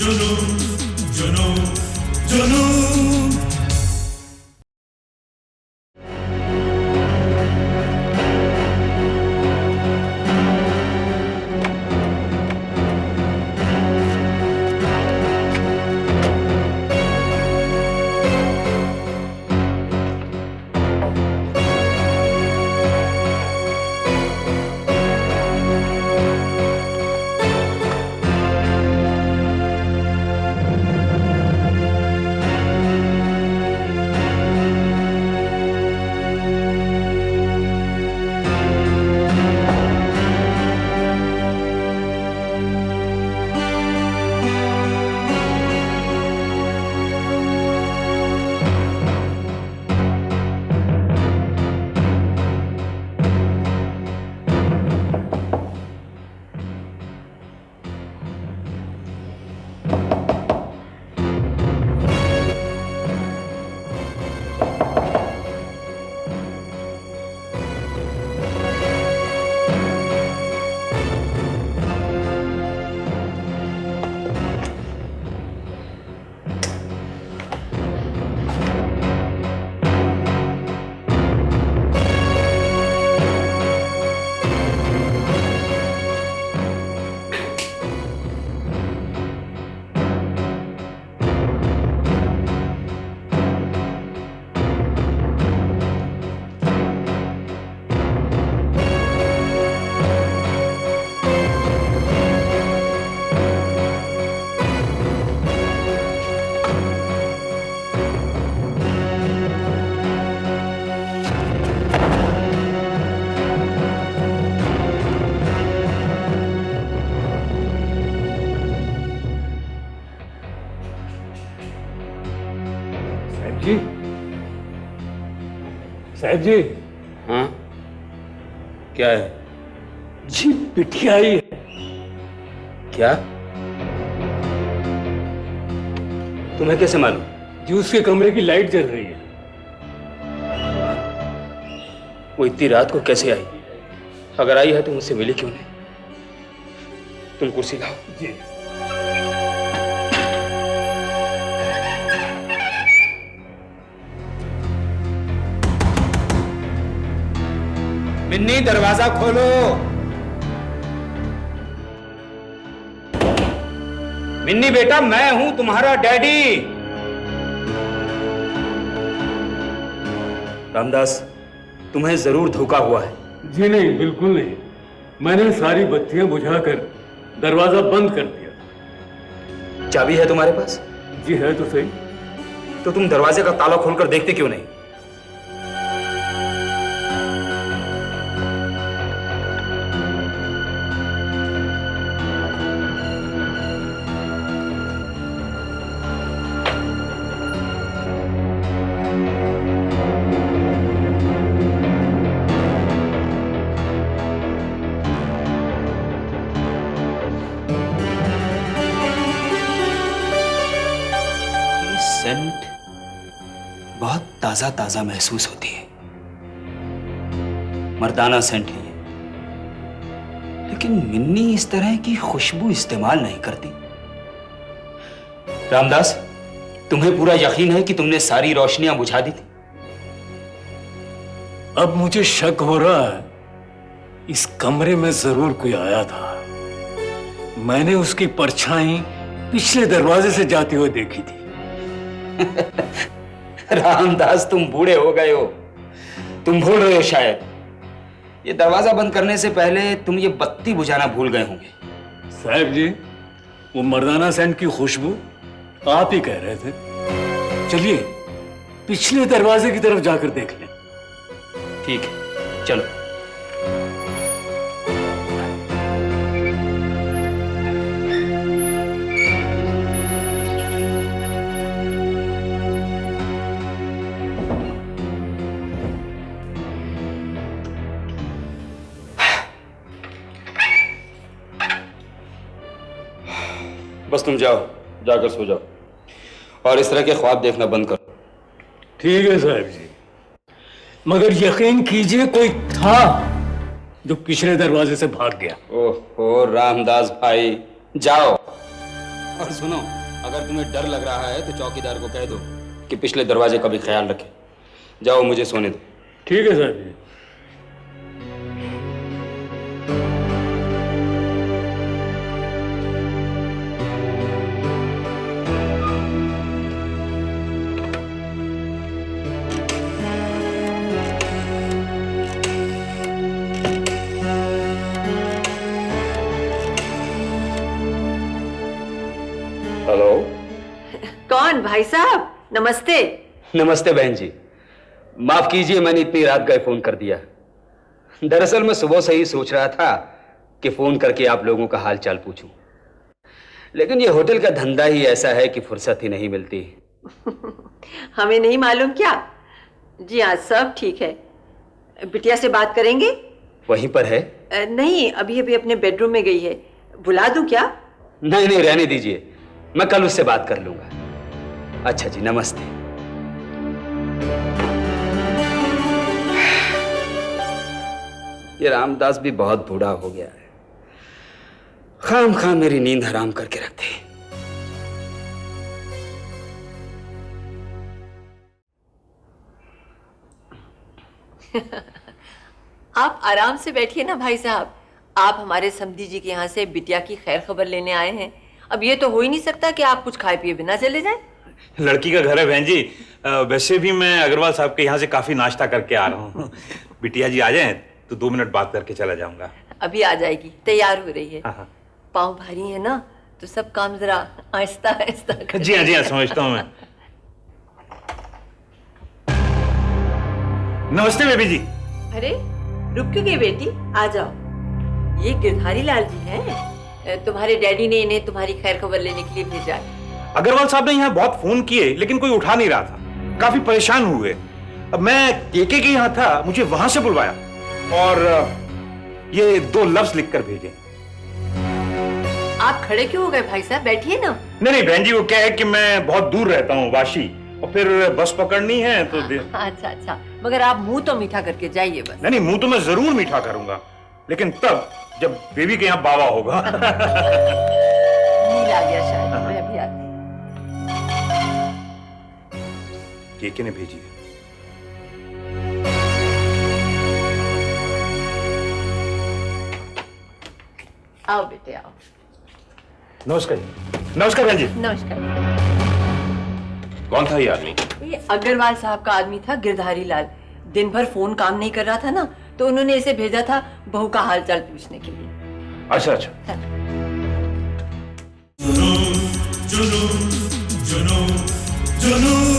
जुनून जुनून जुनून। जी साहब जी। हाँ, क्या है? जी बिटिया आई है। क्या? तुम्हें कैसे मालूम? जी उसके कमरे की लाइट जल रही है। वो इतनी रात को कैसे आई? अगर आई है तो मुझसे मिली क्यों नहीं? तुम कुर्सी लाओ। जी मिन्नी, दरवाजा खोलो। मिन्नी बेटा, मैं हूं तुम्हारा डैडी। रामदास, तुम्हें जरूर धोखा हुआ है। जी नहीं, बिल्कुल नहीं। मैंने सारी बत्तियां बुझाकर दरवाजा बंद कर दिया। चाबी है तुम्हारे पास? जी है तो सही। तो तुम दरवाजे का ताला खोलकर देखते क्यों नहीं? सेंट बहुत ताजा ताजा महसूस होती है। मर्दाना सेंट ही है, लेकिन मिन्नी इस तरह की खुशबू इस्तेमाल नहीं करती। रामदास, तुम्हें पूरा यकीन है कि तुमने सारी रोशनियां बुझा दी थी? अब मुझे शक हो रहा है, इस कमरे में जरूर कोई आया था। मैंने उसकी परछाई पिछले दरवाजे से जाते हुए देखी थी। रामदास, तुम बूढ़े हो गए हो। तुम भूल रहे हो शायद। ये दरवाजा बंद करने से पहले तुम ये बत्ती बुझाना भूल गए होंगे। साहब जी, वो मर्दाना सेंट की खुशबू आप ही कह रहे थे। चलिए पिछले दरवाजे की तरफ जाकर देख लें। ठीक है, चलो। बस तुम जाओ, जाकर सो जाओ और इस तरह के ख्वाब देखना बंद करो। ठीक है साहब जी, मगर यकीन कीजिए कोई था जो पिछले दरवाजे से भाग गया। ओहो रामदास भाई, जाओ और सुनो, अगर तुम्हें डर लग रहा है तो चौकीदार को कह दो कि पिछले दरवाजे का भी ख्याल रखे। जाओ, मुझे सोने दो। ठीक है साहब जी। हेलो। कौन भाई साहब? नमस्ते। नमस्ते बहन जी, माफ कीजिए मैंने इतनी रात गए फोन कर दिया। दरअसल मैं सुबह से ही सोच रहा था कि फोन करके आप लोगों का हाल चाल पूछूं, लेकिन ये होटल का धंधा ही ऐसा है कि फुर्सत ही नहीं मिलती। हमें नहीं मालूम क्या? जी हाँ, सब ठीक है। बिटिया से बात करेंगे? वहीं पर है? नहीं, अभी अभी अपने बेडरूम में गई है। बुला दूं क्या? नहीं नहीं, रहने दीजिए, मैं कल उससे बात कर लूंगा। अच्छा जी, नमस्ते। ये रामदास भी बहुत बूढ़ा हो गया है, खाम खाम मेरी नींद हराम करके रखते। आप आराम से बैठिए ना भाई साहब। आप हमारे समधी जी के यहाँ से बिटिया की खैर खबर लेने आए हैं। अब ये तो हो ही नहीं सकता कि आप कुछ खाए पिए बिना चले जाएं। लड़की का घर है बहन जी। वैसे भी मैं अग्रवाल साहब के यहाँ से काफी नाश्ता करके आ रहा हूँ। बिटिया जी आ जाएं तो 2 मिनट बात करके चला जाऊंगा। अभी आ जाएगी, तैयार हो रही है। हाँ। पाँव भारी है ना, तो सब काम जरा आहिस्ता आहिस्ता कर। जी हाँ समझता हूँ मैं। नमस्ते बेबी जी। अरे रुक क्यों गई बेटी, आ जाओ। ये गिरधारी लाल जी हैं। तुम्हारे डैडी ने इन्हें तुम्हारी खैर खबर लेने के लिए भेजा है। अग्रवाल साहब ने यहाँ बहुत फोन किए लेकिन कोई उठा नहीं रहा था, काफी परेशान हुए। अब मैं केके के यहाँ था, मुझे वहां से बुलवाया और ये 2 लफ्ज लिखकर भेजे। आप खड़े क्यों हो गए भाई साहब? बैठिए ना। नहीं बहन जी, वो क्या है कि मैं बहुत दूर रहता हूँ वाशी, और फिर बस पकड़नी है तो अच्छा अच्छा, मगर आप मुंह तो मीठा करके जाइए बस। नहीं मुंह तो मैं जरूर मीठा करूंगा, लेकिन तब जब बेबी के यहाँ बाबा होगा। नील आ गया शायद, मैं अभी आती। केके ने भेजी है। आओ बेटे आओ। नमस्कार जी। नमस्कार बहन जी। नमस्कार। कौन था ये आदमी? ये अग्रवाल साहब का आदमी था, गिरधारी लाल। दिन भर फोन काम नहीं कर रहा था ना, तो उन्होंने इसे भेजा था बहू का हालचाल पूछने के लिए। अच्छा। जुनून जुनून जुनून जुनून